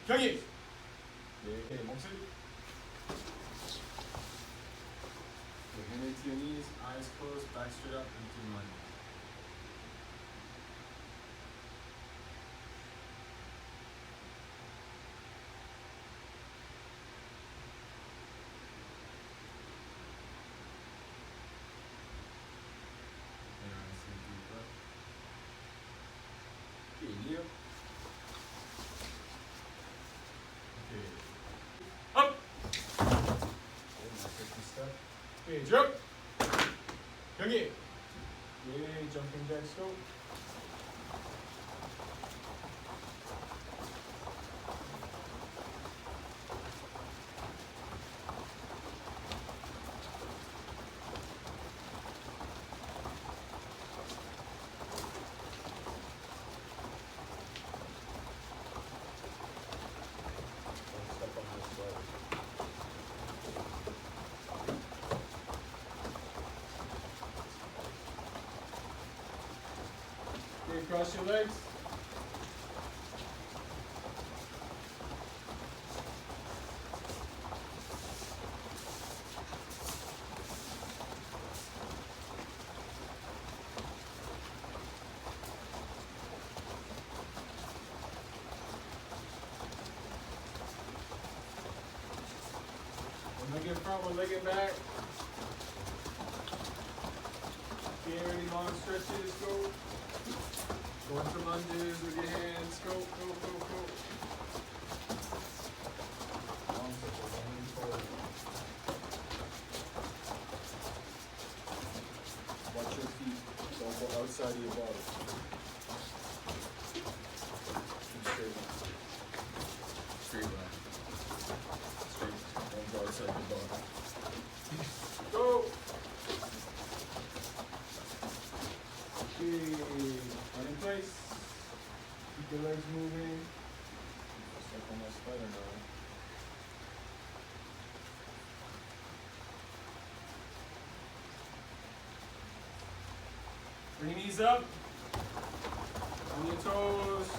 경기. 네, 목소리. Hand into your knees, eyes closed, back straight up, into the money. Nice and deep breath. Okay, kneel. Okay. Up. Okay, now take the step. Okay, jump. 경기. Okay, jumping jacks go. Step on this side. Okay, cross your legs. One leg in front, one leg in back. Okay, any long stretches, go. Go into lunges with your hands. Go, go, go, go. Long circles, lean forward. Watch your feet. Don't go outside of your body. Keep straight line. Straight line. Straight. Don't go outside your body. Go! Okay, run in place. Keep your legs moving. Step on my spider now. Bring your knees up. On your toes.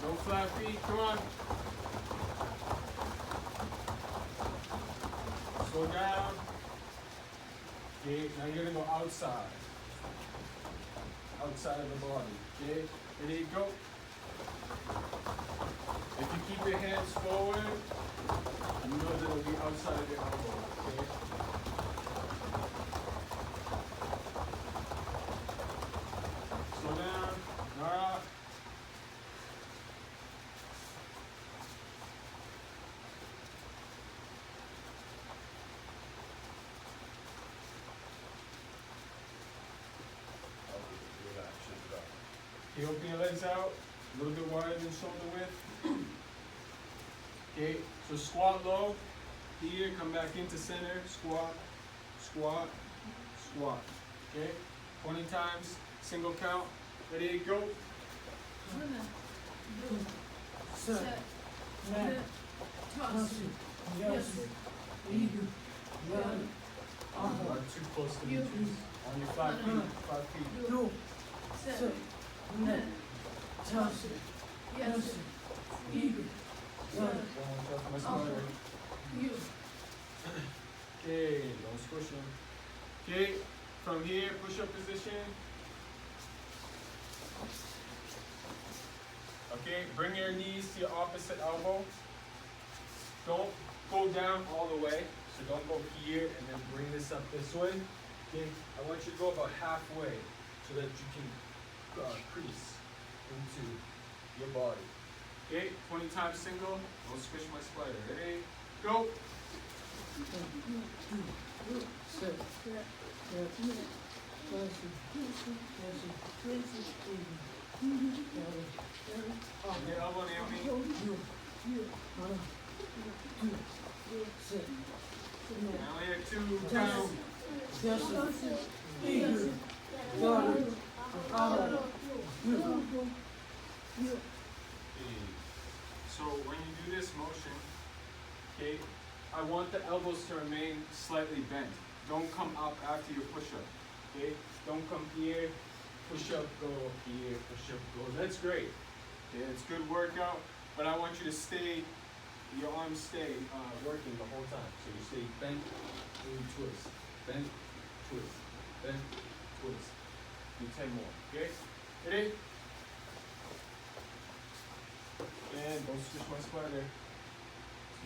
No flat feet. Come on. Slow down. Okay, now you're gonna go outside. Outside of the body. Okay, ready, go. If you keep your hands forward, you know that it'll be outside of your elbow. Okay. Slow down. Nara. Relax, shake it up. Okay, open your legs out, a little bit wider than shoulder width. Okay, so squat low. Here, come back into center. Squat, squat, squat. Okay, 20 times, single count. Ready, go. Set. Net. Toss. Yes. Eager. Run. Not too close to the knees. On your 5 feet. 5 feet. Do. Set. Net. Toss. Yes. Eager. Run. One more time, my spider. You. Okay, don't squish them. Okay, from here, push-up position. Okay, bring your knees to your opposite elbow. Don't go down all the way. So don't go here and then bring this up this way. Okay, I want you to go about halfway so that you can crease into your body. Okay, 20 times single. Don't squish my spider. Ready? Go. Set. Net. Toss. Yes. Eager. Bring your elbow, Naomi. You. Run. Do. Set. Now we have 2 count. Yes. Eager. Run. You. Okay. So when you do this motion, okay, I want the elbows to remain slightly bent. Don't come up after your push-up. Okay? Don't come here, push up, go here, push up, go. That's great. Okay, it's good workout, but I want you to stay your arms stay working the whole time. So you stay bent and you twist. Bent, twist. Bent, twist. Do 10 more. Okay? Ready? And don't switch my splitter. To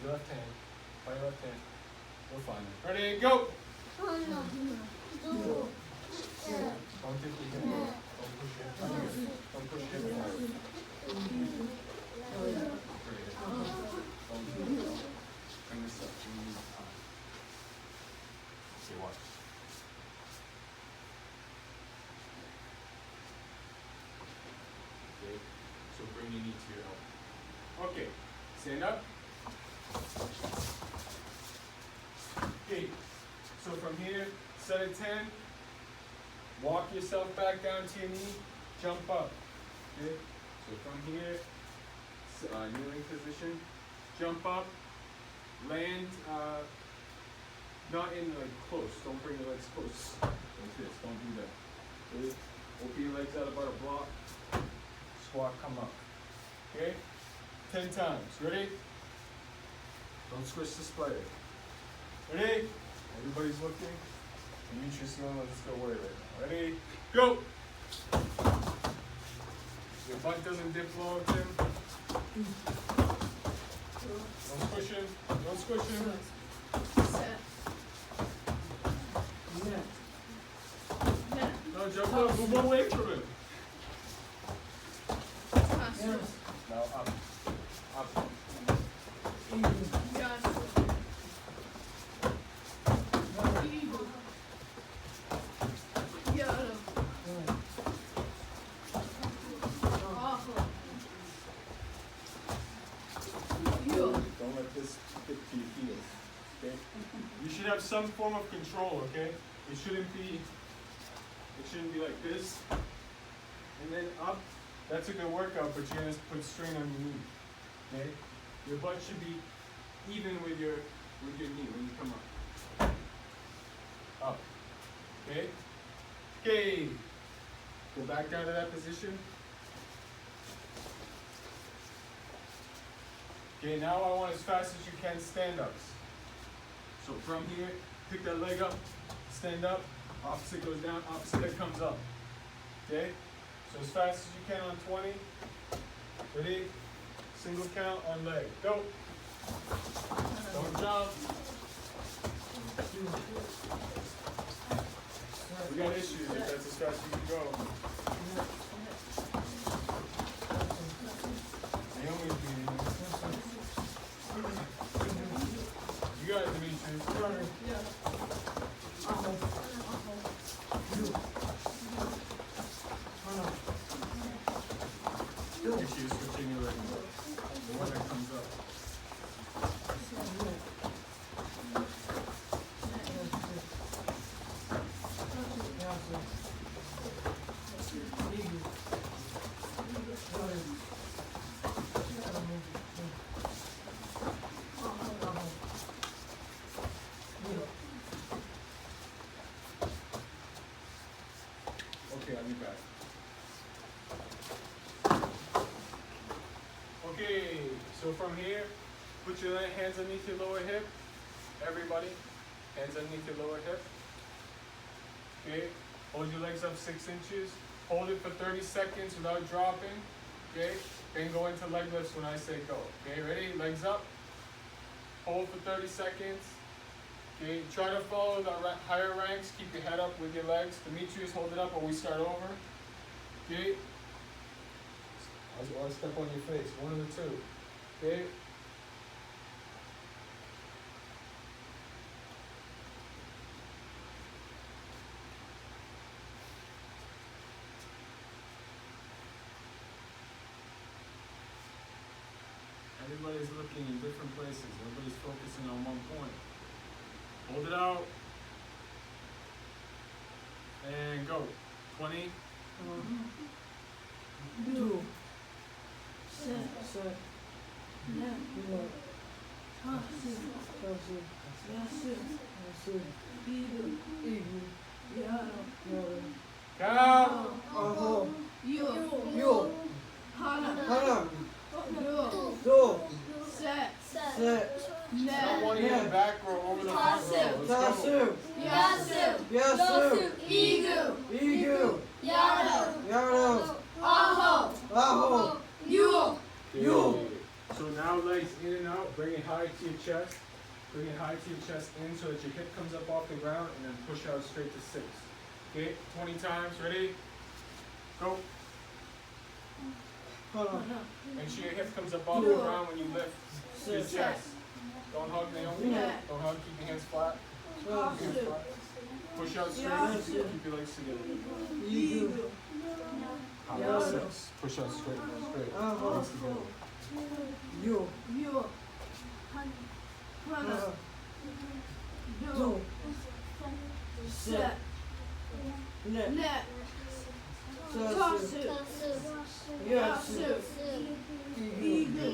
your left hand. By your left hand. We'll find it. Ready? Go! Don't take the hip. Don't push it. Don't push it. Bring this up. Okay, watch. Okay, so bring your knee to your elbow. Okay, stand up. Okay, so from here, set at 10. Walk yourself back down to your knee. Jump up. Okay, so from here, kneeling position. Jump up. Land, not in like close. Don't bring your legs close. Like this. Don't do that. Okay? Open your legs out about a block. Squat, come up. Okay? 10 times. Ready? Don't switch the splitter. Ready? Everybody's looking. Demetrius, you don't let this go away right now. Ready? Go! Your butt doesn't dip low, Tim. Don't squish him. Don't squish him. Set. Net. No, jump up. Move away from him. Yes. Now up. Up. Yes. Evil. Yellow. Awful. Don't let this get to your heels. Okay? You should have some form of control, okay? It shouldn't be like this. And then up. That's a good workout, but you're gonna put strain on your knee. Okay? Your butt should be even with your knee when you come up. Up. Okay? Okay. Go back down to that position. Okay, now I want as fast as you can stand-ups. So from here, pick that leg up, stand up, opposite goes down, opposite leg comes up. Okay? So as fast as you can on 20. Ready? Single count on leg. Go. Don't jump. We got issues if that's as fast as you can go. Naomi's beating you. You got it, Demetrius. Make sure you're switching your leg. The one that comes up. Okay, I'll be back. Okay, so from here, put your hands underneath your lower hip. Everybody, hands underneath your lower hip. Okay, hold your legs up 6 inches. Hold it for 30 seconds without dropping. Okay, then go into leg lifts when I say go. Okay, ready? Legs up. Hold for 30 seconds. Okay, try to follow the higher ranks. Keep your head up with your legs. Demetrius, hold it up or we start over. Okay. I'll step on your face. One of the two. Okay. Everybody's looking in different places. Everybody's focusing on one point. Hold it out. And go. 20. Do. Set. Net. Count. Yo. Hana. Do. Set. Not one in the back or over the front row. Let's go. Yasu. Igu. Yado. Aho. Yu. Okay. So now legs in and out. Bring it high to your chest. Bring it high to your chest in so that your hip comes up off the ground and then push out straight to 6. Okay, 20 times. Ready? Go. Make sure your hip comes up off the ground when you lift your chest. Don't hug, Naomi. Don't hug. Keep your hands flat. Keep your hands flat. Push out straight. Keep your legs together. How 6. Push out straight. Legs together. Yu. Set. Net. Tasu. Yasu. Igu.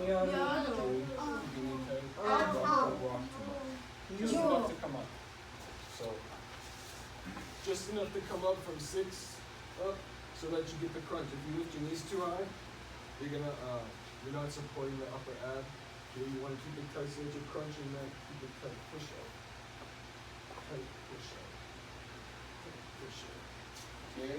Yado. Just enough to come up. So, just enough to come up from 6 up so that you get the crunch. If you lift your knees too high, you're not supporting the upper ab. Okay, you want to keep it tight so that you're crunching that. Keep it tight. Push up. Tight. Push up. Tight. Push up. Okay.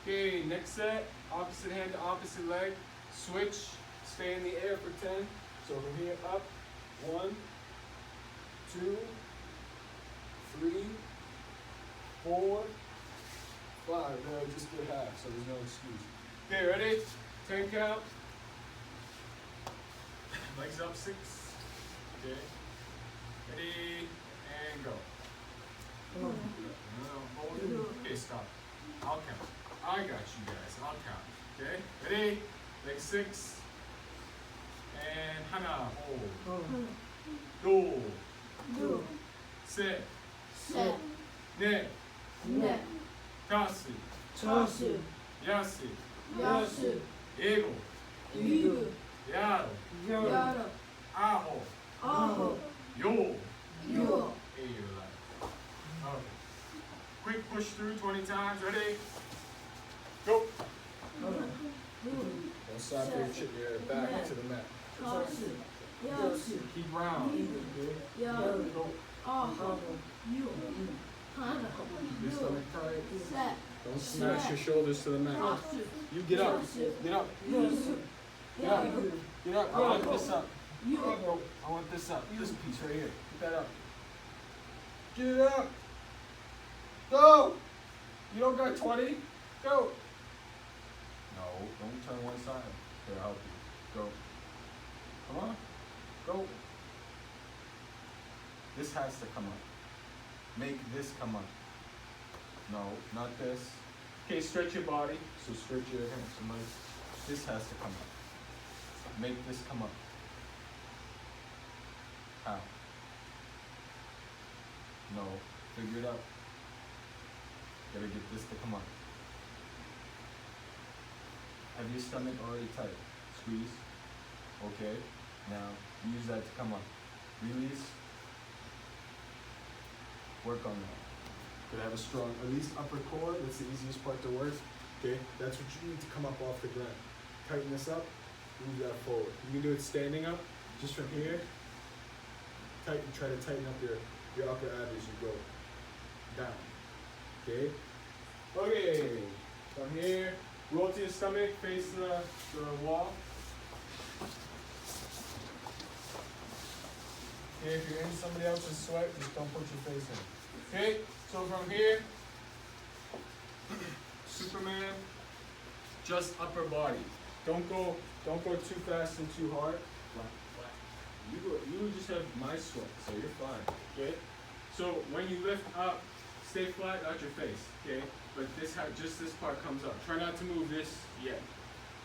Okay. Next set. Opposite hand to opposite leg. Switch. Stay in the air for 10. So from here up. 1, 2, 3, 4, 5. No, just did half, so there's no excuse. Okay, ready? 10 count. Legs up 6. Okay. Ready? And go. No, hold it. Okay, stop. I'll count. I got you guys. I'll count. Okay? Ready? Leg 6. And hana. Hold. Do. Set. Ne. Tasu. Yasi. Ego. Yado. Aho. Yo. Hey, you're alive. Okay. Quick push through 20 times. Ready? Go. Don't stop your back to the mat. Keep round. Okay? Go. Keep your stomach tight. Don't smash your shoulders to the mat. You get up. Get up. Get up. Get up. I want this up. I want this up. This piece right here. Get that up. Get it up. Go. You don't got 20. Go. No, don't turn one side. Here, I'll help you. Go. Come on. Go. This has to come up. Make this come up. No, not this. Okay, stretch your body. So stretch your hands and legs. This has to come up. Make this come up. How? No, figure it out. Gotta get this to come up. Have your stomach already tight? Squeeze. Okay. Now use that to come up. Release. Work on that. Could have a strong, at least upper core. That's the easiest part to work. Okay. That's what you need to come up off the ground. Tighten this up. Move that forward. You can do it standing up. Just from here. Try to tighten up your upper ab as you go down. Okay. Okay. From here. Roll to your stomach, face the wall. Okay, if you're in somebody else's sweat, just don't put your face in. Okay, so from here, Superman, just upper body. Don't go too fast and too hard. You just have my sweat, so you're fine. Okay? So when you lift up, stay flat, not your face. Okay? But just this part comes up. Try not to move this yet.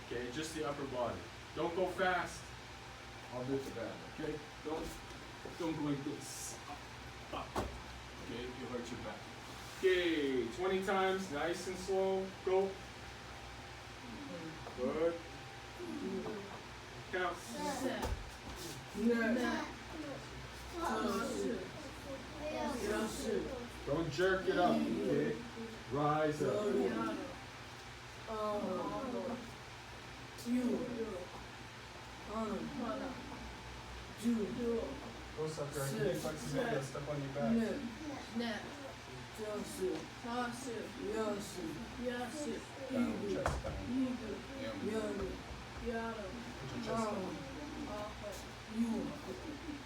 Okay? Just the upper body. Don't go fast. I'll do it the back. Okay? Don't go like this. Up. Okay? You'll hurt your back. Okay, 20 times, nice and slow. Go. Good. Count. Don't jerk it up. Okay? Rise up. Go sucker. You need flexibility. Step on your back. Down, chest down. Put your chest down.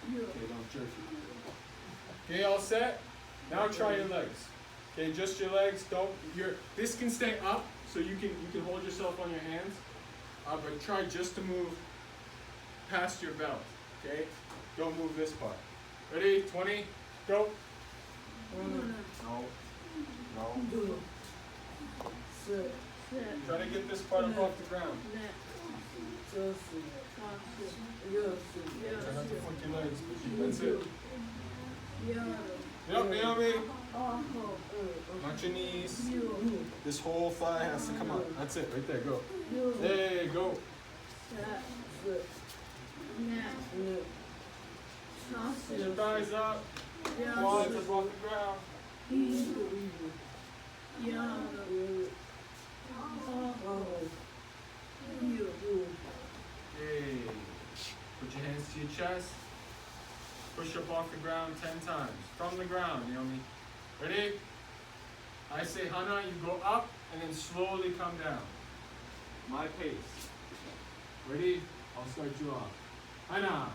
Okay, don't jerk it. Okay, all set? Now try your legs. Okay, just your legs. Don't. This can stay up, so you can hold yourself on your hands. But try just to move past your belt. Okay? Don't move this part. Ready? 20. Go. No. Try to get this part up off the ground. Try not to flick your legs. That's it. Yep, Naomi. Not your knees. This whole thigh has to come up. That's it, right there. Go. There, go. Get your thighs up. Quads up off the ground. Hey. Put your hands to your chest. Push up off the ground 10 times. From the ground, Naomi. Ready? I say Hana, you go up and then slowly come down. My pace. Ready? I'll start you off. Hana.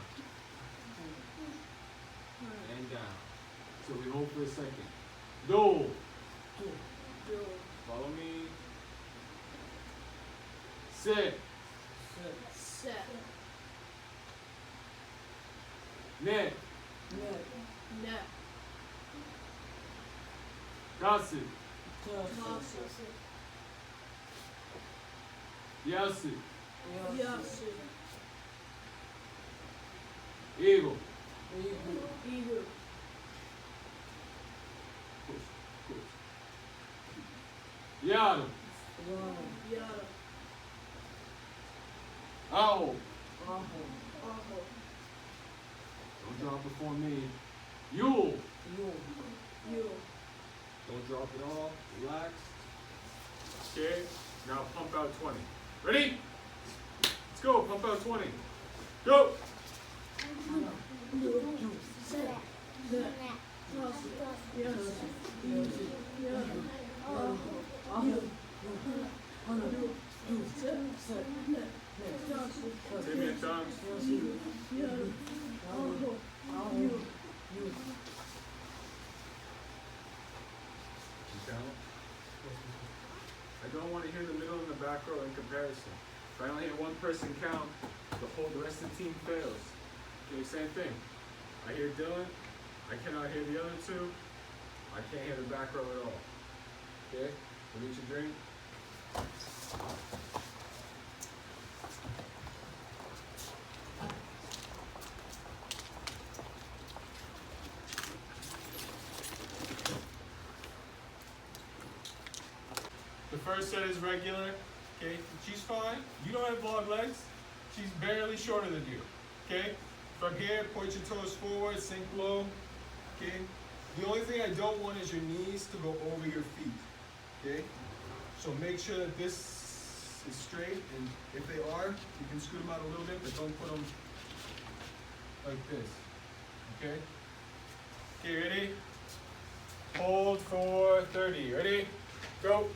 And down. So we hold for a second. Do. Follow me. Sit. Ne. Gasu. Yasu. Eagle. Yado. Owl. Don't drop before me. Yule. Don't drop it all. Relax. Okay. Now pump out 20. Ready? Let's go. Pump out 20. Go. Take me a time. I don't want to hear the middle and the back row in comparison. If I only hear one person count, the rest of the team fails. Okay, same thing. I hear Dylan, I cannot hear the other two, I can't hear the back row at all. Okay, we'll eat your drink. The first set is regular. Okay, she's fine. You don't have long legs. She's barely shorter than you. Okay, from here, point your toes forward, sink low. Okay, the only thing I don't want is your knees to go over your feet. Okay, so make sure that this is straight, and if they are, you can scoot them out a little bit, but don't put them like this. Okay. Okay, ready? Hold for 30. Ready? Go.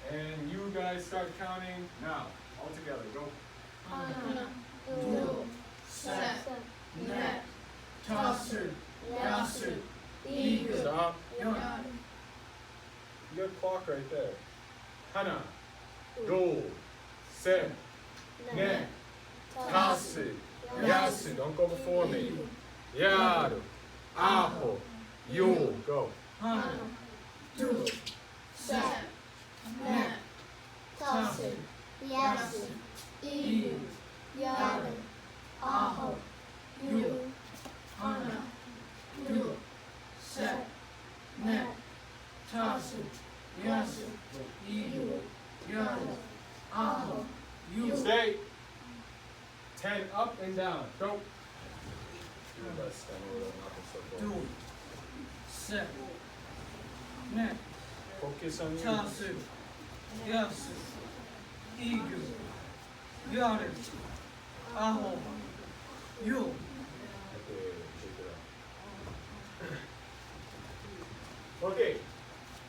And you guys start counting now. All together. Go. Hana, do, set, net, tosser, yasu, eagle. Stop. You got a clock right there. Hana, do, set, net, tosser, yasu. Don't go before me. Yaru, aho, you. Go. Hana, do, set, net, tosser, yasu, eagle, yada, aho, you, hana, do, set, net, tosser, yasu, eagle, yada, aho, you. Stay. 10 up and down. Go. Do, set, net, Focus on you. tosser, yasu, 이규, 열흘, 아홉, 육. Okay, shake it out. Okay,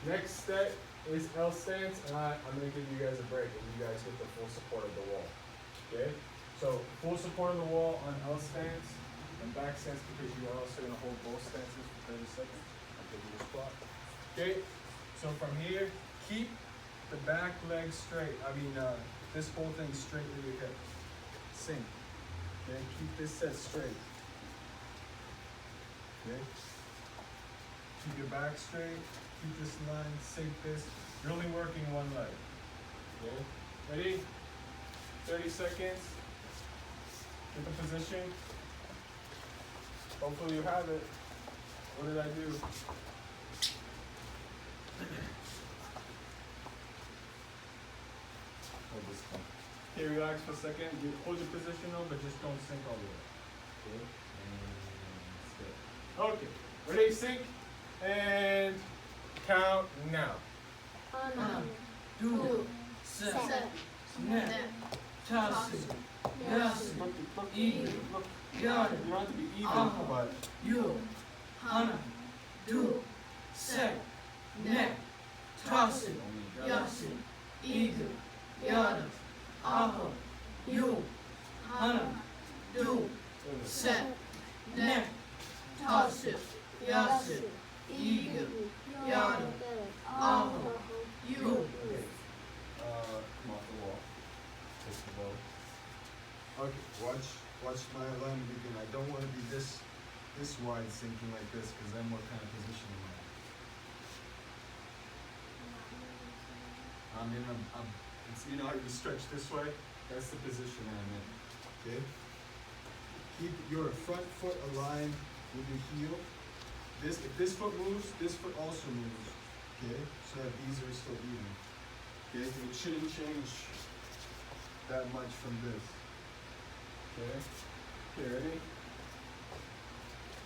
next set is L stance, and I'm gonna give you guys a break, and you guys get the full support of the wall. Okay, so full support of the wall on L stance and back stance, because you're also gonna hold both stances for 30 seconds. I'll give you a squat. Okay, so from here, keep the back leg straight. This whole thing straight with your hip. Sink. Okay, keep this set straight. Okay. Keep your back straight. Keep this line. Sink this. You're only working one leg. Okay. Ready? 30 seconds. Get the position. Hopefully you have it. What did I do? Hold this one. Okay, relax for a second. Hold your position though, but just don't sink all the way. Okay. And okay. Ready? Sink. And count now. 하나, 둘, 셋, 넷, 다섯, 여섯, 일곱, You 열, don't have to be even, 아홉, but 육. 하나, 둘, 셋, 넷, 다섯, 여섯, 일곱, 열, 아홉, 육. 하나, 둘, 셋, 넷, 다섯, 여섯, 일곱, 열, 아홉, 육. come off the wall. Take the ball. Okay, watch my line begin. I don't want to be this wide sinking like this, because then what kind of position am I? It's, you know how you stretch this way? That's the position I'm in. Okay. Keep your front foot aligned with the heel. If this foot moves, this foot also moves. Okay, so that these are still even. Okay, it shouldn't change that much from this. Okay. Okay, ready?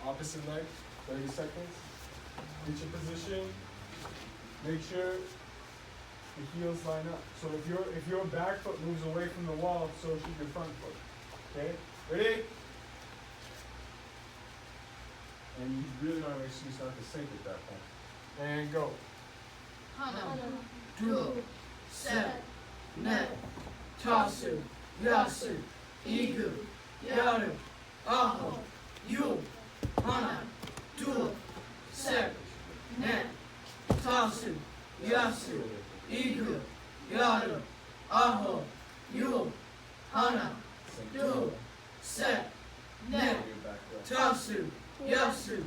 Opposite leg, 30 seconds. Get your position. Make sure the heels line up. So if your back foot moves away from the wall, so should your front foot. Okay? Ready? And you really don't have an excuse not to sink at that point. And go. 하나, 둘, 셋, 넷, 다섯, 여섯, 일곱, 열, 아홉, 육. 하나, 둘, 셋, 넷, 다섯, 여섯, 일곱, 열, 아홉, 육. 하나, 둘, 셋, 넷, 다섯, 여섯,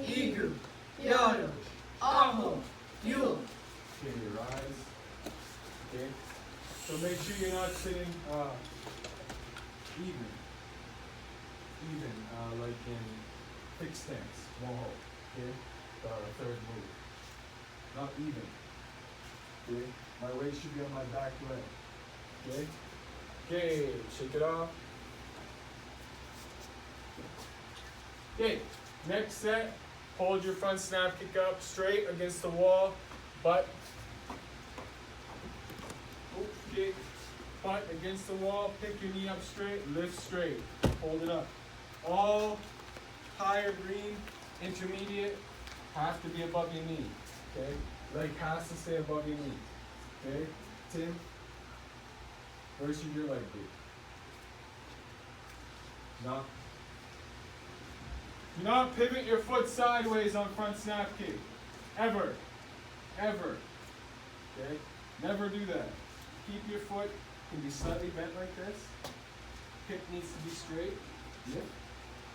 일곱, 열, 아홉, 육. Okay, your rise. Okay. So make sure you're not sitting even. Like in fixed stance, won't hold. Okay? The third move. Not even. Okay? My weight should be on my back leg. Okay? Okay, shake it off. Okay, next set. Hold your front snap kick up straight against the wall. Butt. Okay. Butt against the wall. Pick your knee up straight. Lift straight. Hold it up. All higher green, intermediate, have to be above your knee. Okay? Leg has to stay above your knee. Okay? Tim, where should your leg be? Not. Do not pivot your foot sideways on front snap kick. Ever. Ever. Okay? Never do that. Keep your foot, can be slightly bent like this. Hip needs to be straight. Yep.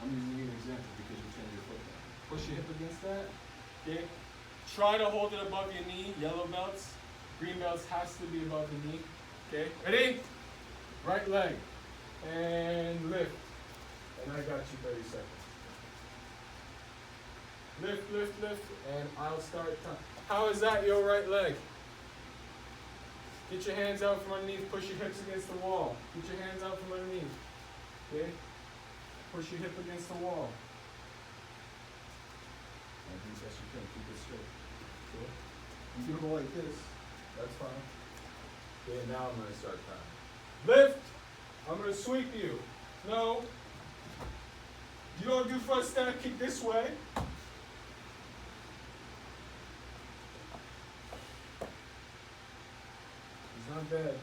I'm using an example because you turn your foot down. Push your hip against that. Okay? Try to hold it above your knee. Yellow belts. Green belts has to be above the knee. Okay? Ready? Right leg. And lift. And I got you 30 seconds. Lift, lift, lift. And I'll start time. How is that your right leg? Get your hands out from underneath. Push your hips against the wall. Get your hands out from underneath. Okay? Push your hip against the wall. I think that's your thing. Keep it straight. Okay? You can go like this. That's fine. Okay? Okay, now I'm gonna start time. Lift. I'm gonna sweep you. No. You don't do front stand kick this way. It's not bad.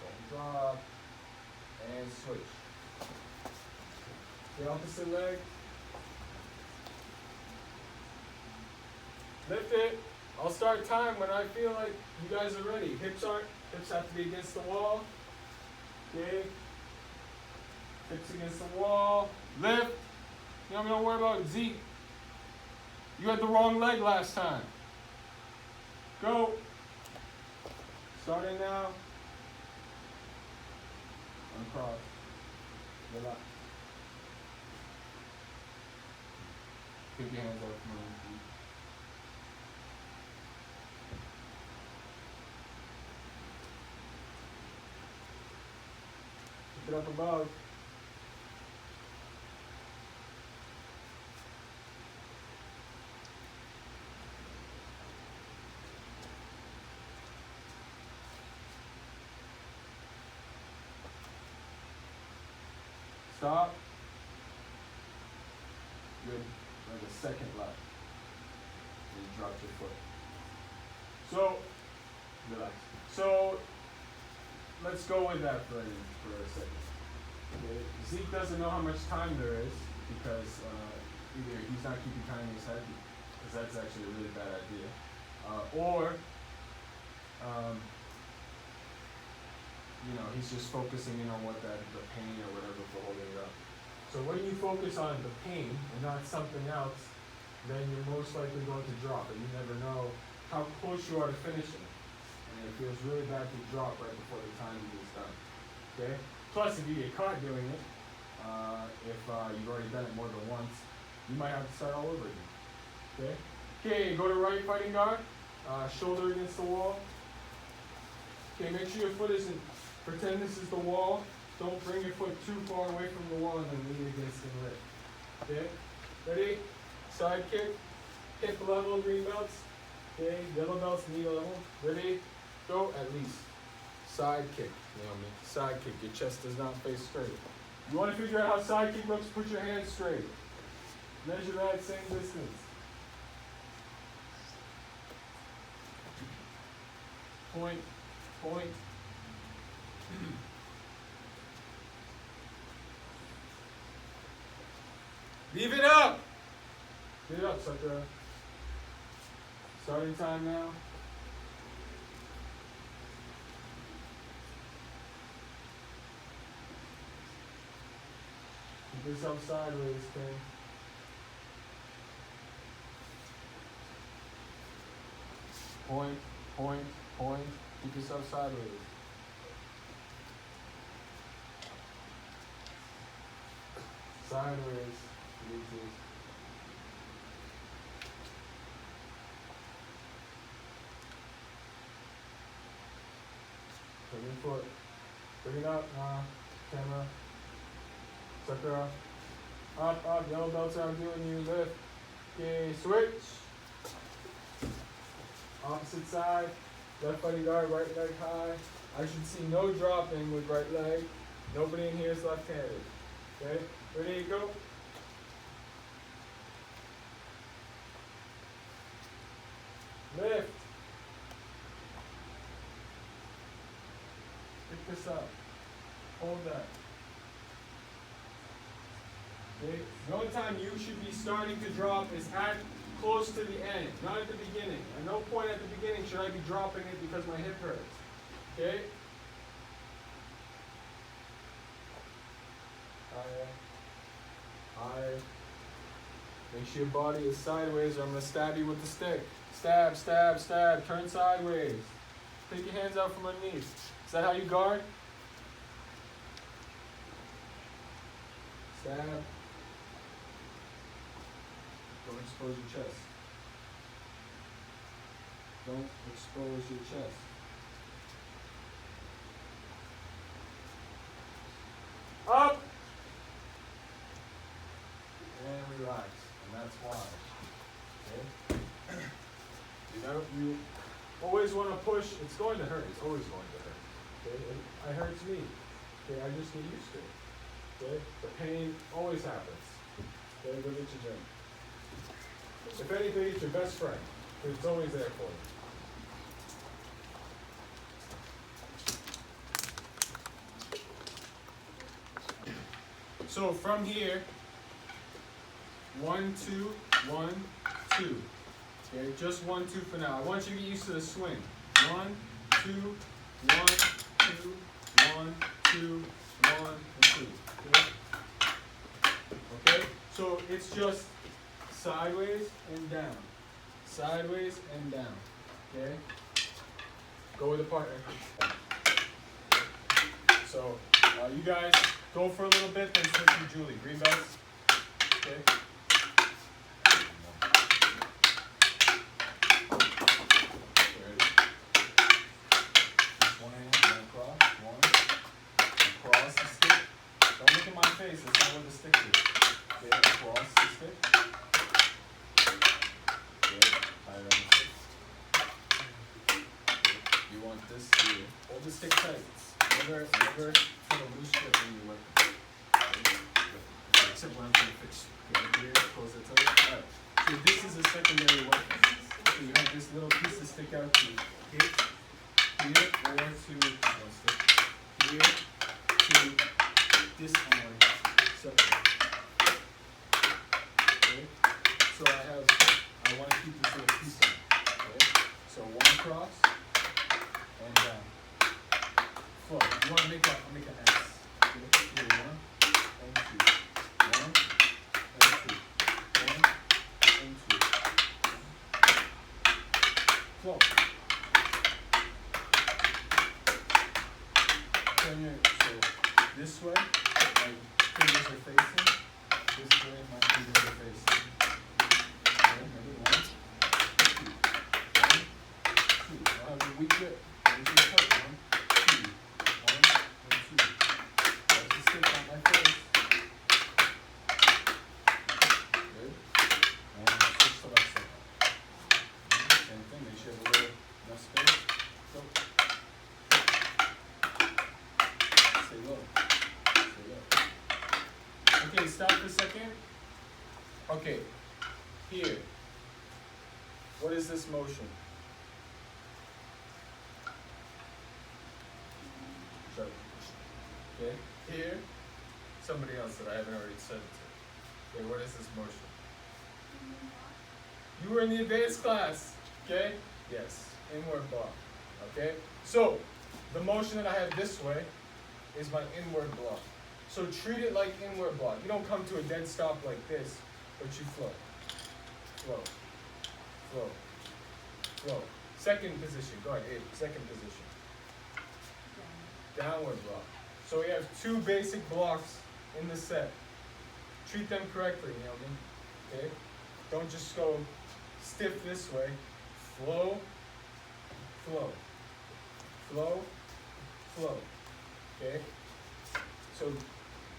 Don't drop. And switch. The opposite leg. Lift it. I'll start time when I feel like you guys are ready. Hips have to be against the wall. Okay. Hips against the wall. Lift. You know, don't worry about Zeke. You had the wrong leg last time. Go. Starting now. Uncross. Relax. Keep your hands up from your feet. Keep it up above. Stop. Good. Like a second left. And you drop your foot. So, relax. So, let's go with that for a second. Okay. Zeke doesn't know how much time there is because either he's not keeping time in his head, because that's actually a really bad idea, or you know, he's just focusing in on what the pain or whatever for holding it up. So when you focus on the pain and not something else, then you're most likely going to drop, and you never know how close you are to finishing. And it feels really bad to drop right before the time is done. Okay? Plus, if you get caught doing it, if you've already done it more than once, you might have to start all over again. Okay? Okay, go to right fighting guard, shoulder against the wall. Okay, make sure your foot isn't, pretend this is the wall. Don't bring your foot too far away from the wall and then lean against and lift. Okay? Ready? Side kick. Hip level, green belts. Okay, yellow belts, knee level. Ready? Go, at least. Side kick. Naomi. Side kick. Your chest does not face straight. You want to figure out how side kick looks? Put your hands straight. Measure that same distance. Point. Point. Leave it up! Leave it up, sucker. Starting time now. Keep yourself sideways, King. Point, point, point. Keep yourself sideways. Sideways. Releases. Bring your foot. Bring it up. Camera. Sucker up. Up, up. Yellow belts are doing you. Lift. Okay, switch. Opposite side. Left fighting guard, right leg high. I should see no dropping with right leg. Nobody in here is left-handed. Okay? Ready, go. Lift. Pick this up. Hold that. Okay? The only time you should be starting to drop is at close to the end, not at the beginning. At no point at the beginning should I be dropping it because my hip hurts. Okay? Make sure your body is sideways or I'm going to stab you with the stick. Stab, stab, stab. Turn sideways. Take your hands out from underneath. Is that how you guard? Stab. Don't expose your chest. Don't expose your chest. Up. that's why. Okay? You always want to push. It's going to hurt. It's always going to hurt. Okay? It hurts me. Okay? I just get used to it. Okay? The pain always happens. Okay? Go get your gym. If anything, it's your best friend. It's always there for you. So from here, 1, 2, 1, 2. Okay, just 1, 2 for now. I want you to get used to the swing. 1, 2, 1, 2, 1, 2, 1, and 2. Okay? Okay? So it's just sideways and down. Sideways and down. Okay? Go with a partner. So you guys go for a little bit, then switch to Julie. Green belts. Okay? Ready? Just one hand, one across. One. Across the stick. Don't look at my face. That's not what the stick is. Okay? Across the stick. Good. Tie it on the stick. You want this here. Hold the stick tight. Never put a loose grip when you work. Except when I'm trying to fix here, close the toe. Alright. So this is a secondary weapon. So you have this little piece to stick out to hit here or to here to this arm separate. Okay? So I want to keep this little piece on. Okay? So one across and down. Flow. You want to make an S. Okay? Here, 1 and 2. 1 and 2. 1 and 2. Flow. Turn your, so this way, my fingers are facing. This way, my fingers are facing. Okay, ready? 1, 2. 1, 2. I'll have a weak grip. This is tight. 1, 2. 1 and 2. That's the stick on my face. Good. And switch to left side. Same thing. Make sure you have a little enough space. Go. Stay low. Stay low. Okay, stop for a second. Okay. Here. What is this motion? Okay, here, somebody else that I haven't already said it to. Okay, what is this motion? You were in the advanced class, okay? Yes, inward block, okay? So, the motion that I have this way is my inward block. So treat it like inward block. You don't come to a dead stop like this, but you flow. Flow, flow, flow. Second position, go ahead, Abe, second position. Downward block. So we have 2 basic blocks in the set. Treat them correctly, Naomi. Okay? Don't just go stiff this way. Flow, flow, flow, flow. Okay? So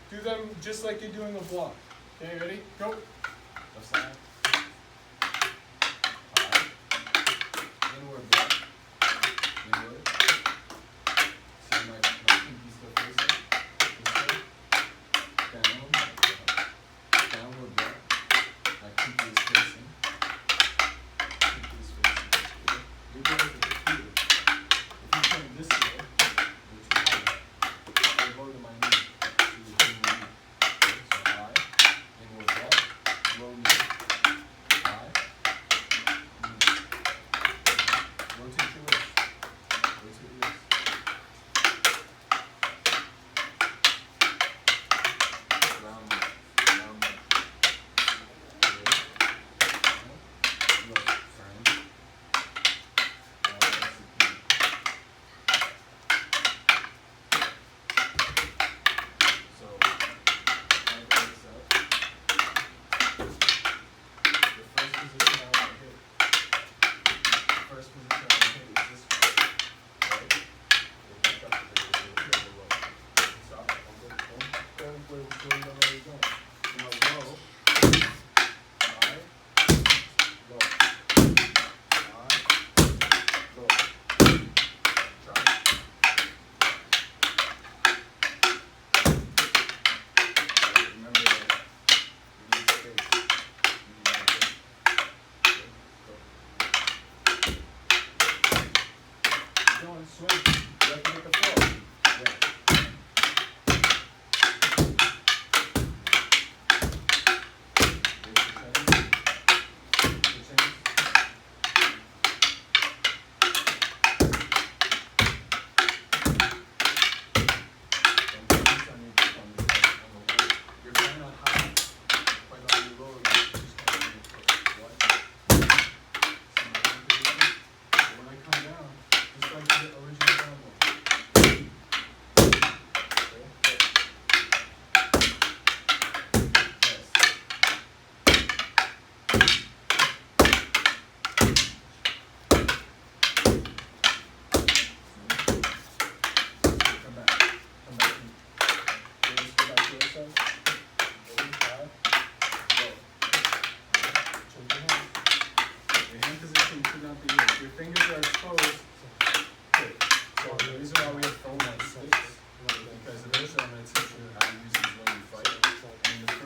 do them just like you're doing a block. Okay, ready? Go. Left side. Inward block. Inward. See my pinky still facing. This way. Down. Downward block. My pinky is facing. Pinky is facing. Okay. You're good with the computer. If you turn this way, you're too high. You're low to my knee. So you're doing my knee. Okay, so high. Inward block. Low knee. High. Knee. Rotate your wrist. Rotate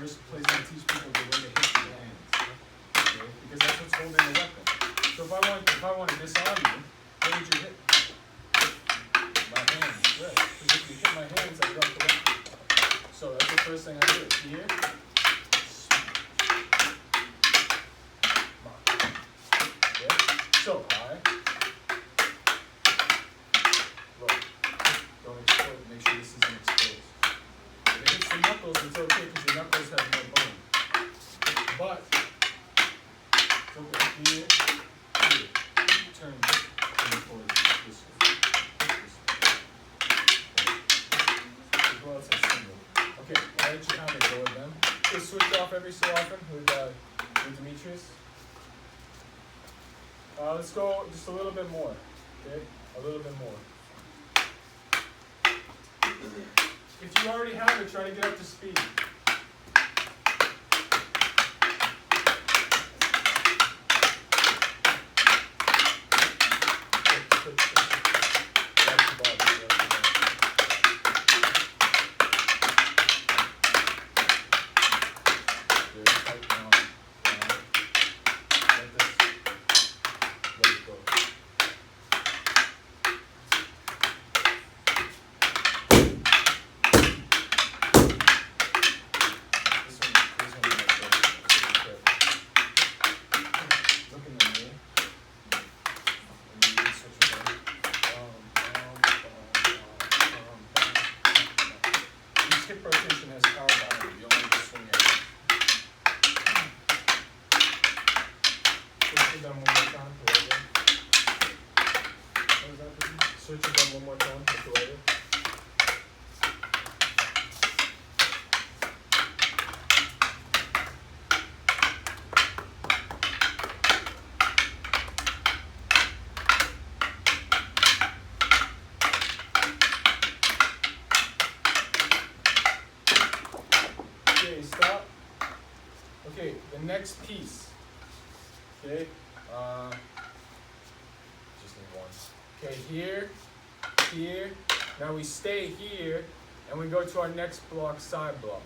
first place I teach people the way to hit the hands. Okay? Because that's what's holding the weapon. So if I want to disarm you, where would you hit? My hands, right. Because if you hit my hands, I drop the weapon. So that's the first thing I do. Here. Okay? So high. Low. Don't explode. Make sure this isn't exposed. If it hits the knuckles, it's okay because your knuckles have no bone. But it's okay. Here. Here. Turn towards this way. Well, it's a single. Okay, I'll let you have it go with them. Just switch off every so often with Demetrius. Let's go just a little bit more. Okay, a little bit more. If you already have it, try to get up to speed. Switch it down one more time with the lighter. Okay, stop. Okay, the next piece. Okay, just need one. Okay, here, here. Now we stay here, and we go to our next block, side block.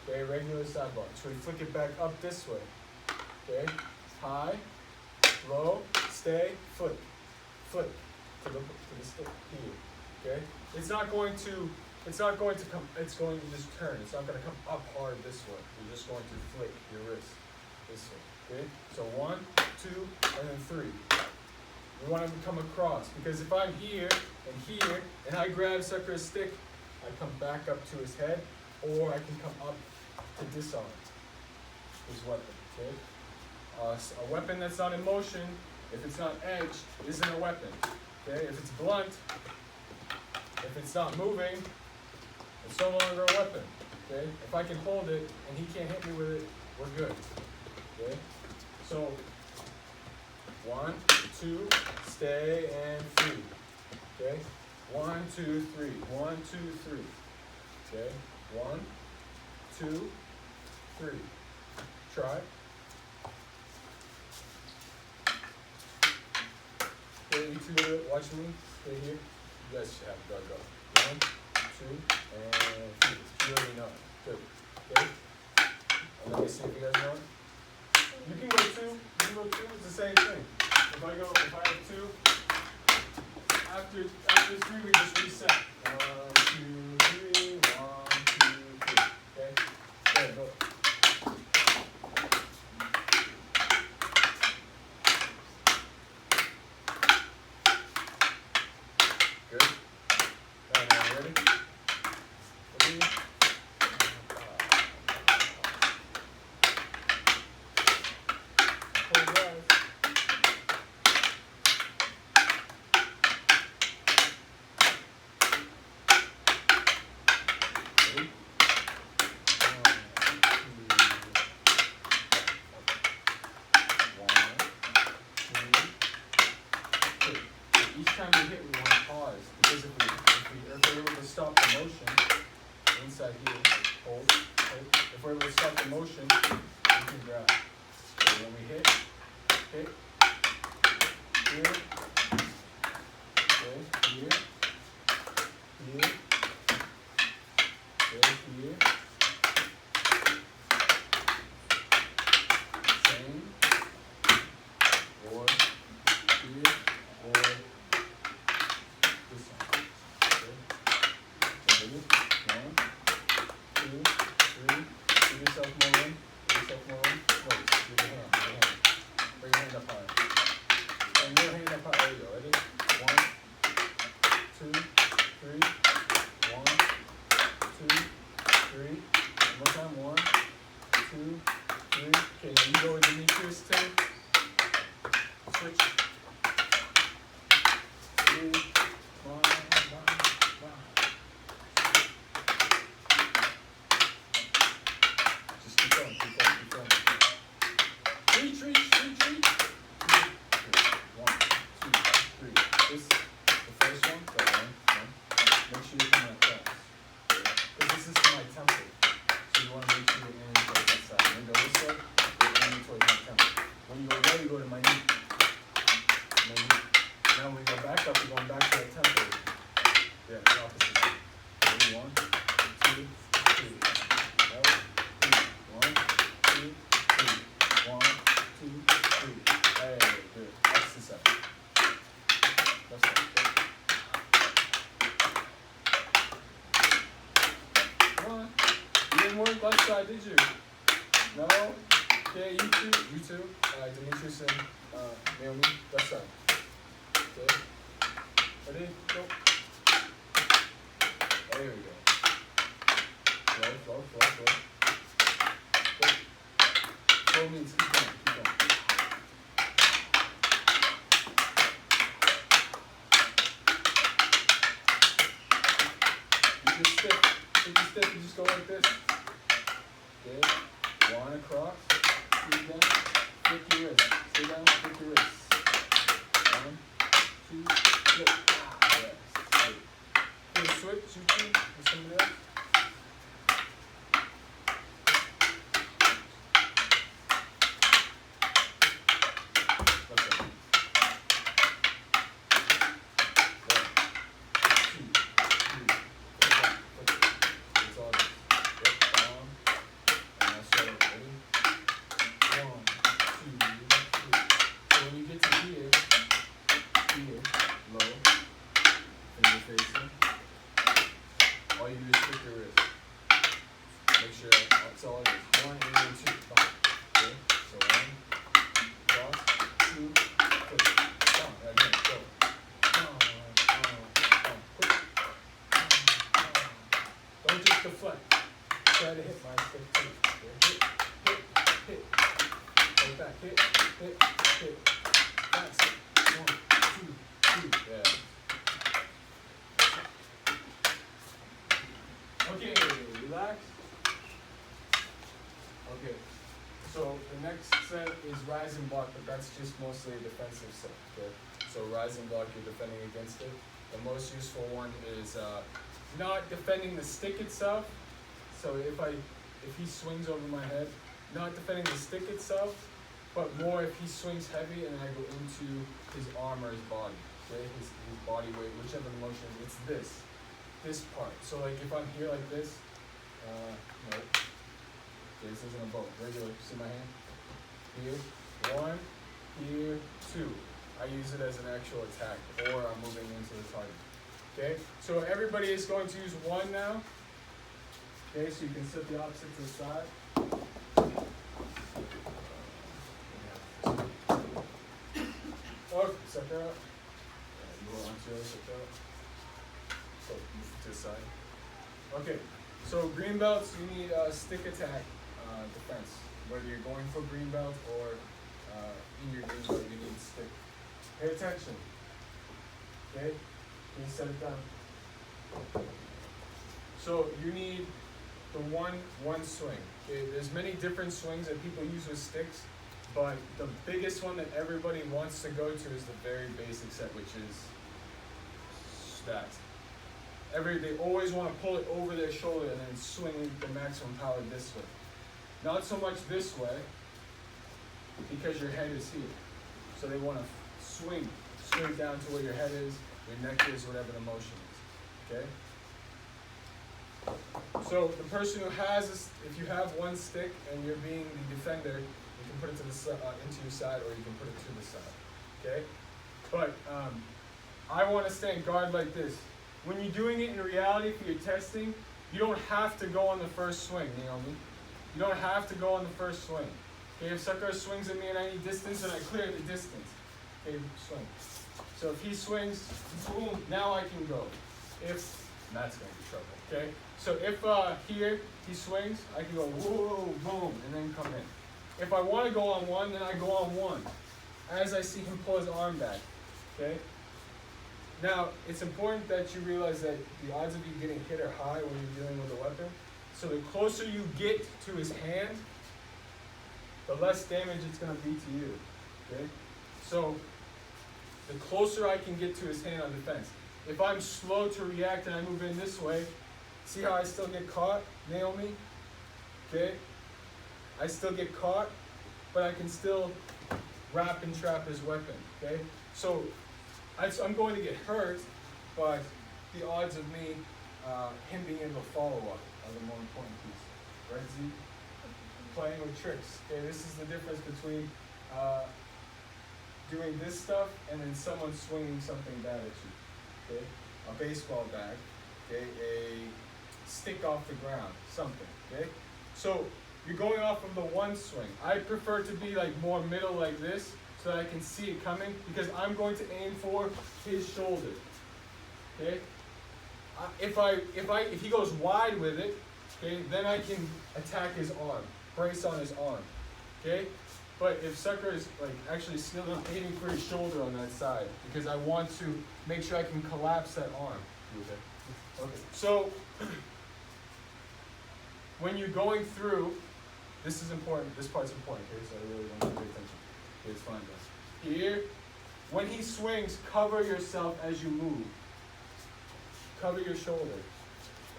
Okay, regular side block. So we flick it back up this way. Okay, high, low, stay, flick, flick to the stick here. Okay, it's not going to come. It's going to just turn. It's not going to come up hard this way. You're just going to flick your wrist this way. Okay, so 1, 2, and then 3. We want to come across, because if I'm here, and I grab Sakura's stick, I come back up to his head, or I can come up to disarm his weapon, okay? A weapon that's not in motion, if it's not edged, isn't a weapon, okay? If it's blunt, if it's not moving, it's no longer a weapon, okay? If I can hold it, and he can't hit me with it, we're good, okay? So, 1, 2, stay, and 3. Okay? 1, 2, 3. 1, 2, 3. Okay? 1, 2, 3. Try. Okay, you two do it. Watch me. Stay here. You guys should have go. 1, 2, and 3. You already know it. Good. Okay? And let me see if you guys know it. You can go 2. You can go 2. It's the same thing. If I have 2, after 3 we just reset. 1, 2, 3, 1, 2, 3. Okay? There, go. Good? Alright, now ready? Ready? Close your eyes. Each time we hit, we want to pause, because if we're able to stop the motion, inside here, hold. If we're able to stop the motion, we can grab. So when we hit, here, okay, here, here, okay, here, yourself more room. Give yourself more room. Wait, give your hand. Bring your hand up higher. Bring your hand up higher. There you go. Ready? 1, 2, 3. 1, 2, 3. One more time. 1, 2, 3. Okay, now you go with Demetrius too. Switch. 3. Just keep going. Reach. 1, 2, 3. This, the first one, go 1. Make sure you come like that. Because this is for my temple. So you want to make sure you're aiming towards that side. When you go this way, you're aiming towards my temple. When you go there, you go to my knee. Now when we go back up, we're going back to that temple. Yeah, the opposite. Ready? 1, 2, 3. 1, 2, 3. 1, 2, 3. Hey, good. That's the side. Left side. Come on. You didn't work left side, did you? No? Okay, you two. Demetrius and Naomi, left side. Okay. Ready? Go. There we go. Flow. Go. Flow means keep going. You just stick. Take your step, you just go like this. Okay. 1 across. 2 down. Flick your wrist. Stay down, flick your wrist. 1, 2, flip. Yes. Good. Switch, you two, with somebody else. Left side. 1, 2, 3. It's all this. Yep, down. And now slow. Ready? 1, 2, 3. So when you get to here, low, finger facing. All you do is flick your wrist. Make sure that's all it is. 1 and 2. Okay, so 1, cross, 2, flip. Down, again, go. Down, quick. Don't just deflect. Try to hit my stick too. Hit. Go back, hit. Fast. 1, 2, 3. Yeah. Okay, relax. Okay, so the next set is rise and block, but that's just mostly a defensive set. Okay, so rise and block, you're defending against it. The most useful one is not defending the stick itself. So if he swings over my head, not defending the stick itself, but more if he swings heavy and I go into his arm or his body, okay, his body weight, whichever the motion is, it's this part. So like if I'm here like this, no, okay, this isn't a bow, regular, see my hand? Here, 1, here, 2. I use it as an actual attack, or I'm moving into the target. Okay, so everybody is going to use 1 now. Okay, so you can sit the opposite to the side. Oh, set that up. You go on to set that up. So move to the side. Okay, so green belts, you need stick attack defense. Whether you're going for green belt or in your green belt, you need stick. Pay attention. Okay, can you set it down? So you need the one swing. Okay, there's many different swings that people use with sticks, but the biggest one that everybody wants to go to is the very basic set, which is that. They always want to pull it over their shoulder and then swing the maximum power this way. Not so much this way, because your head is here. So they want to swing down to where your head is, your neck is, whatever the motion is. Okay? So the person who has this, if you have one stick and you're being the defender, you can put it to the into your side, or you can put it to the side. Okay? But I want to stand guard like this. When you're doing it in reality for your testing, you don't have to go on the first swing, Naomi. You don't have to go on the first swing. Okay, if Sakura swings at me and I need distance, then I clear the distance. Okay, swing. So if he swings, boom, now I can go. If Matt's gonna be trouble. Okay, so if here he swings, I can go whoa, boom, and then come in. If I want to go on one, then I go on one, as I see him pull his arm back. Okay. Now it's important that you realize that the odds of you getting hit are high when you're dealing with a weapon. So the closer you get to his hand, the less damage it's going to be to you. Okay? So the closer I can get to his hand on defense. If I'm slow to react and I move in this way, see how I still get caught, Naomi? Okay? I still get caught, but I can still wrap and trap his weapon. Okay? So I'm going to get hurt, but the odds of me, him being able to follow up are the more important piece. Right, Z? Playing with tricks. Okay, this is the difference between doing this stuff and then someone swinging something bad at you. Okay, a baseball bat, okay, a stick off the ground, something. Okay, so you're going off of the one swing. I prefer to be like more middle like this, so that I can see it coming, because I'm going to aim for his shoulder. Okay, if he goes wide with it, okay, then I can attack his arm, brace on his arm. Okay, but if Sakura is like actually still aiming for his shoulder on that side, because I want to make sure I can collapse that arm. Okay. Okay. So when you're going through, this is important. This part's important. Okay, so I really want you to pay attention. Okay, it's fine, guys. Here, when he swings, cover yourself as you move. Cover your shoulder.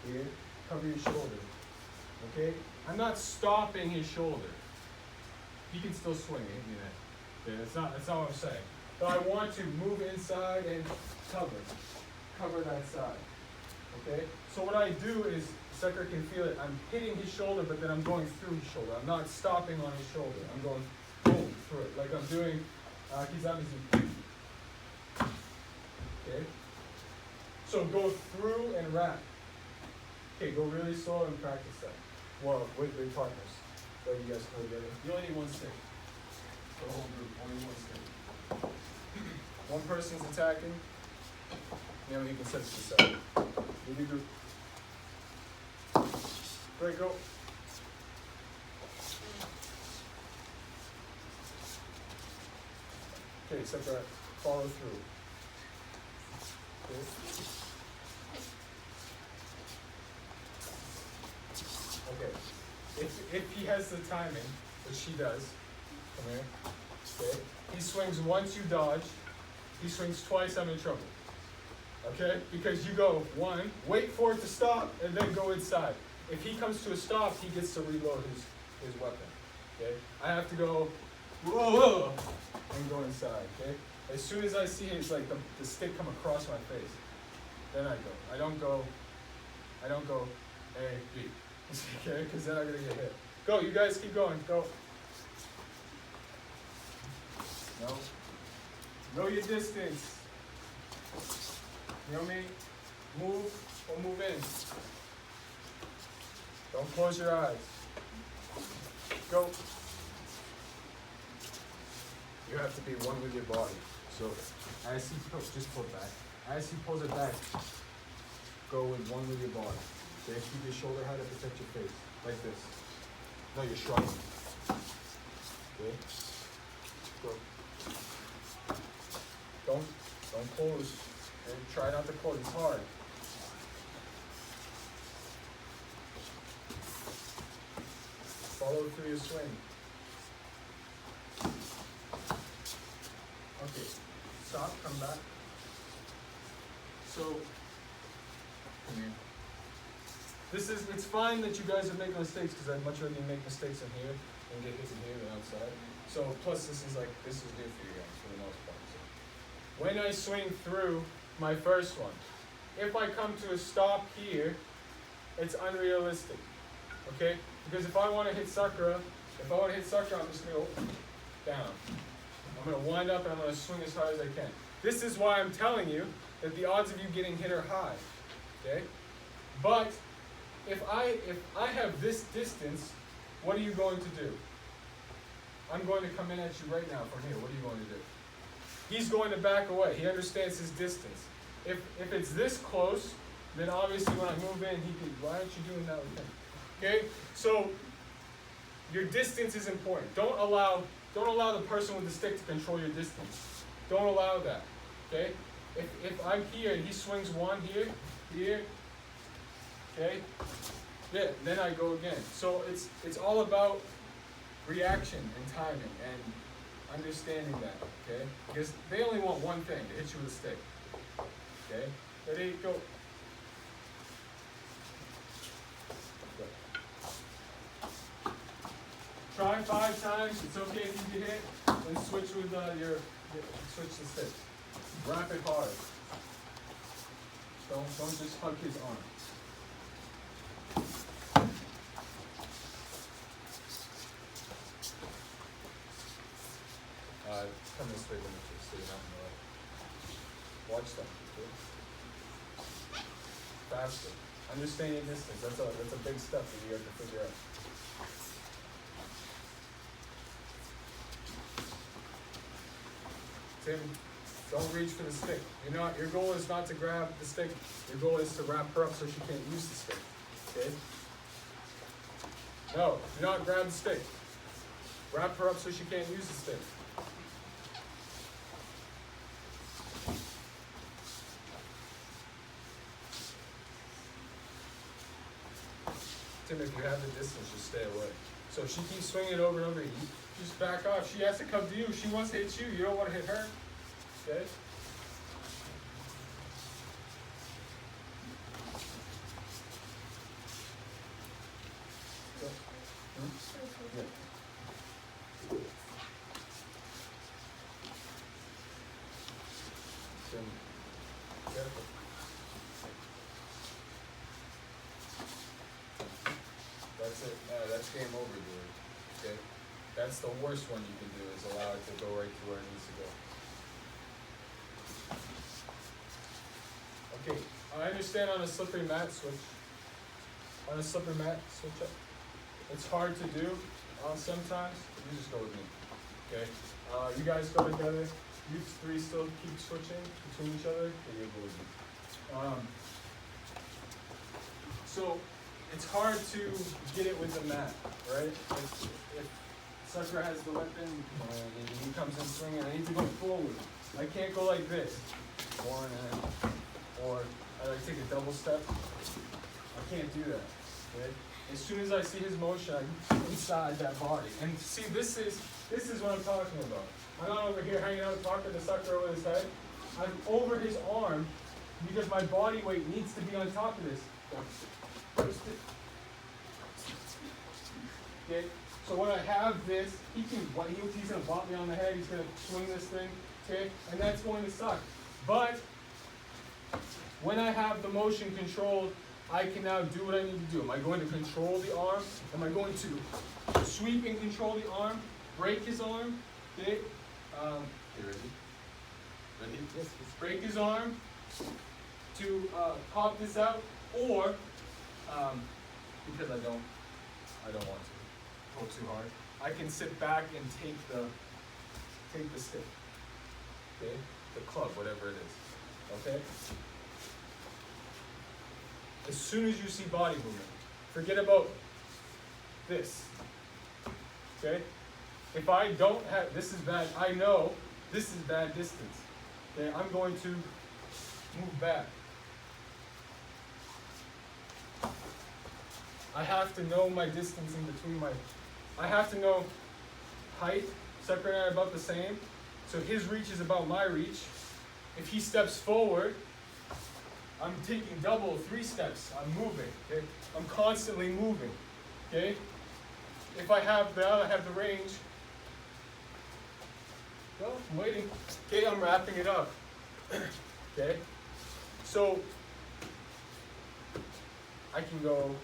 Here, cover your shoulder. Okay? I'm not stopping his shoulder. He can still swing. Hit me that. Okay, that's not what I'm saying. But I want to move inside and cover that side. Okay? So what I do is, Sakura can feel it. I'm hitting his shoulder, but then I'm going through his shoulder. I'm not stopping on his shoulder. I'm going boom through it, like I'm doing Kizamizu. Okay? So go through and wrap. Okay, go really slow and practice that. Well, with your partners. So you guys go together. You only need one stick. For the whole group, only one stick. One person's attacking. Now you can set this aside. Move your group. Great, go. Okay, Sakura, follow through. Okay. Okay. If he has the timing, which he does, come here. Okay. He swings once, you dodge. He swings twice, I'm in trouble. Okay? Because you go one, wait for it to stop, and then go inside. If he comes to a stop, he gets to reload his weapon. Okay? I have to go whoa, and go inside. Okay? As soon as I see his like the stick come across my face, then I go. I don't go A, B. Okay? Because then I'm gonna get hit. Go, you guys keep going. Go. No. Know your distance. You know what I mean? Move or move in. Don't close your eyes. Go. You have to be one with your body. So as he just pull back. As he pulls it back, go with one with your body. Okay, keep your shoulder high to protect your face. Like this. No, you're shrugging. Okay? Go. Don't close. Okay? Try not to close. It's hard. Follow through your swing. Okay. Stop, come back. So, come here. It's fine that you guys are making mistakes, because I'd much rather you make mistakes in here and get hit in here than outside. So, plus this is new for you guys for the most part. So, when I swing through my first one, if I come to a stop here, it's unrealistic. Okay? Because if I want to hit Sakura, I'm just going to go down. I'm going to wind up and I'm going to swing as hard as I can. This is why I'm telling you that the odds of you getting hit are high. Okay? But if I have this distance, what are you going to do? I'm going to come in at you right now from here. What are you going to do? He's going to back away. He understands his distance. If it's this close, then obviously when I move in, he can, why aren't you doing that with him? Okay? So your distance is important. Don't allow the person with the stick to control your distance. Don't allow that. Okay? If I'm here and he swings one here, okay? Yeah, then I go again. So it's all about reaction and timing and understanding that, okay? Because they only want one thing, to hit you with a stick. Okay? Ready, go. Try 5 times. It's okay if you get hit. Then switch with switch the stick. Wrap it hard. Don't just hug his arm. Come this way, so you're not in the way. Watch them. Okay? Faster. Understand your distance. That's a big step that you have to figure out. Tim, don't reach for the stick. Your goal is not to grab the stick. Your goal is to wrap her up so she can't use the stick. Okay? No, do not grab the stick. Wrap her up so she can't use the stick. Tim, if you have the distance, just stay away. So if she keeps swinging it over and over, you just back off. She has to come to you. She wants to hit you. You don't want to hit her. Okay? Yeah. Tim, careful. That's it. That's game over, dude. Okay? That's the worst one you can do, is allow it to go right to where it needs to go. Okay, I understand on a slippery mat switch. On a slippery mat switch up. It's hard to do sometimes. You just go with me. Okay? You guys go together. You three still keep switching between each other. Okay, you go with me. So it's hard to get it with the mat, right? If sucker has the weapon and he comes in swinging, I need to go forward. I can't go like this. Or I like take a double step. I can't do that. Okay? As soon as I see his motion, I'm inside that body. And see, this is what I'm talking about. I'm not over here hanging out talking to the sucker over his head. I'm over his arm because my body weight needs to be on top of this. Okay? So when I have this, he's gonna bop me on the head, he's gonna swing this thing, okay? And that's going to suck. But when I have the motion controlled, I can now do what I need to do. Am I going to control the arm? Am I going to sweep and control the arm? Break his arm? Okay? Okay, ready? Ready? Yes. Break his arm to pop this out, or because I don't want to pull too hard, I can sit back and take the stick. Okay? The club, whatever it is. Okay? As soon as you see body movement, forget about this. Okay? If I don't have, this is bad, I know this is bad distance. Okay? I'm going to move back. I have to know my distance in between I have to know height. Sucker and I are about the same. So his reach is about my reach. If he steps forward, I'm taking double, 3 steps. I'm moving. Okay? I'm constantly moving. Okay? If I have the range. Well, I'm waiting. Okay, I'm wrapping it up. Okay? So I can go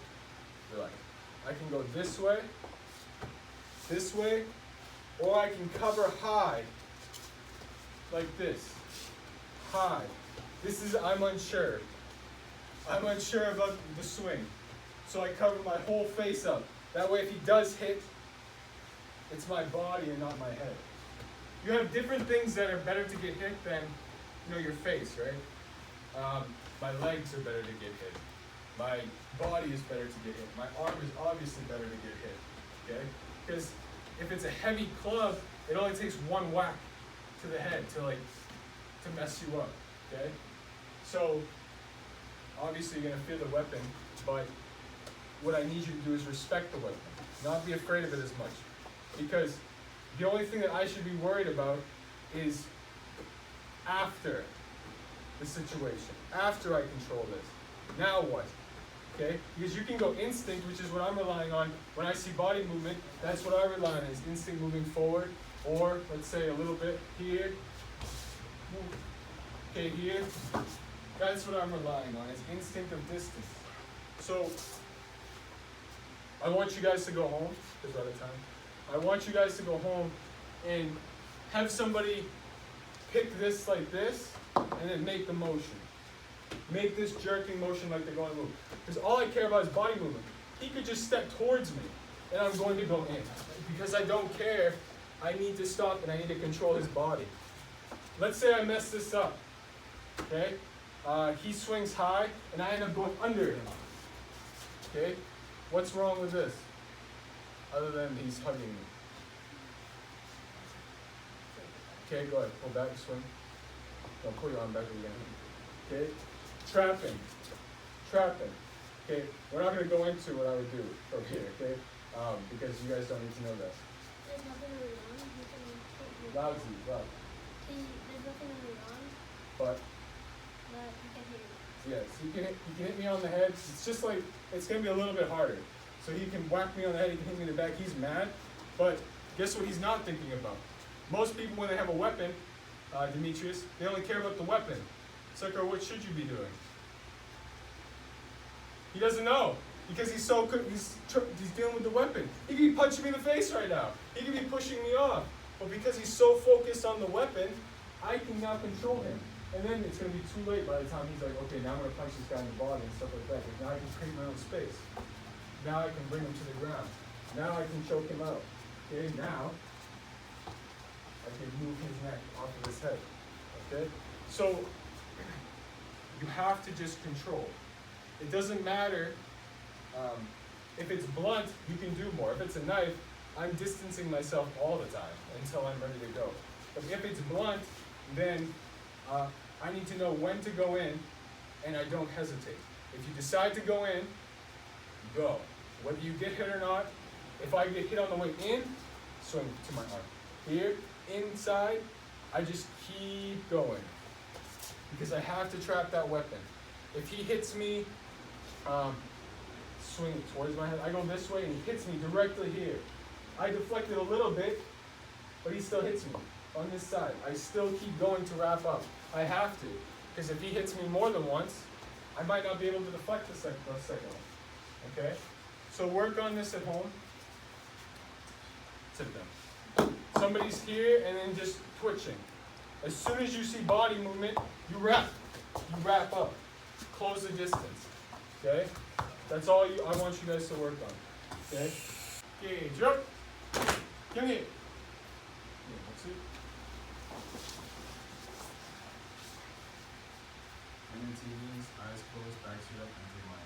this way, or I can cover high, like this. High. I'm unsure. I'm unsure about the swing. So I cover my whole face up. That way if he does hit, it's my body and not my head. You have different things that are better to get hit than, your face, right? My legs are better to get hit. My body is better to get hit. My arm is obviously better to get hit, okay? Because if it's a heavy club, it only takes one whack to the head to mess you up, okay? So, obviously you're gonna fear the weapon, but what I need you to do is respect the weapon, not be afraid of it as much. Because the only thing that I should be worried about is after the situation, after I control this. Now what? Okay? Because you can go instinct, which is what I'm relying on. When I see body movement, that's what I rely on, is instinct moving forward, or let's say a little bit here. Okay, here. That's what I'm relying on, is instinct of distance. So, I want you guys to go home, because we're out of time. I want you guys to go home and have somebody pick this like this, and then make the motion. Make this jerking motion like they're going to move. Because all I care about is body movement. He could just step towards me, and I'm going to go in. Because I don't care, I need to stop and I need to control his body. Let's say I mess this up, okay? He swings high, and I end up going under him, okay? What's wrong with this? Other than he's hugging me. Okay, go ahead, pull back, swing. No, pull your arm back again. Okay, trapping. Okay, we're not going to go into what I would do from here, okay? Because you guys don't need to know that. There's nothing really wrong. Lousy, loud. There's nothing really wrong, But he can hit you. yes, he can hit me on the head. It's just like, it's going to be a little bit harder. So he can whack me on the head, he can hit me in the back. He's mad, but guess what he's not thinking about? Most people, when they have a weapon, Demetrius, they only care about the weapon. Sucker, what should you be doing? He doesn't know, because he's dealing with the weapon. He could be punching me in the face right now. He could be pushing me off. But because he's so focused on the weapon, I can now control him. And then it's going to be too late by the time he's like, okay, now I'm going to punch this guy in the body and stuff like that. But now I can create my own space. Now I can bring him to the ground. Now I can choke him out. Okay, now I can move his neck off of his head. Okay? So you have to just control. It doesn't matter if it's blunt, you can do more. If it's a knife, I'm distancing myself all the time until I'm ready to go. But if it's blunt, then I need to know when to go in, and I don't hesitate. If you decide to go in, go. Whether you get hit or not, if I get hit on the way in, swing to my arm. Here, inside, I just keep going. Because I have to trap that weapon. If he hits me, swing it towards my head. I go this way and he hits me directly here. I deflect it a little bit, but he still hits me on this side. I still keep going to wrap up. I have to. Because if he hits me more than once, I might not be able to deflect the second one. Okay? So work on this at home. Sit down. Somebody's here and then just twitching. As soon as you see body movement, you wrap. You wrap up. Close the distance. Okay? That's all I want you guys to work on. Okay? Gauge up. Come here. Yeah, that's it. And then TVs, eyes closed, back seat up, and take my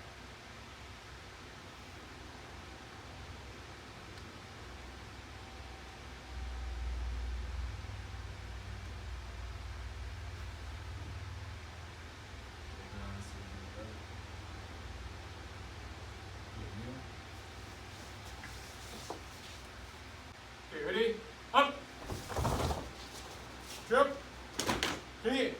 Okay, ready? Up. Jump. Come here.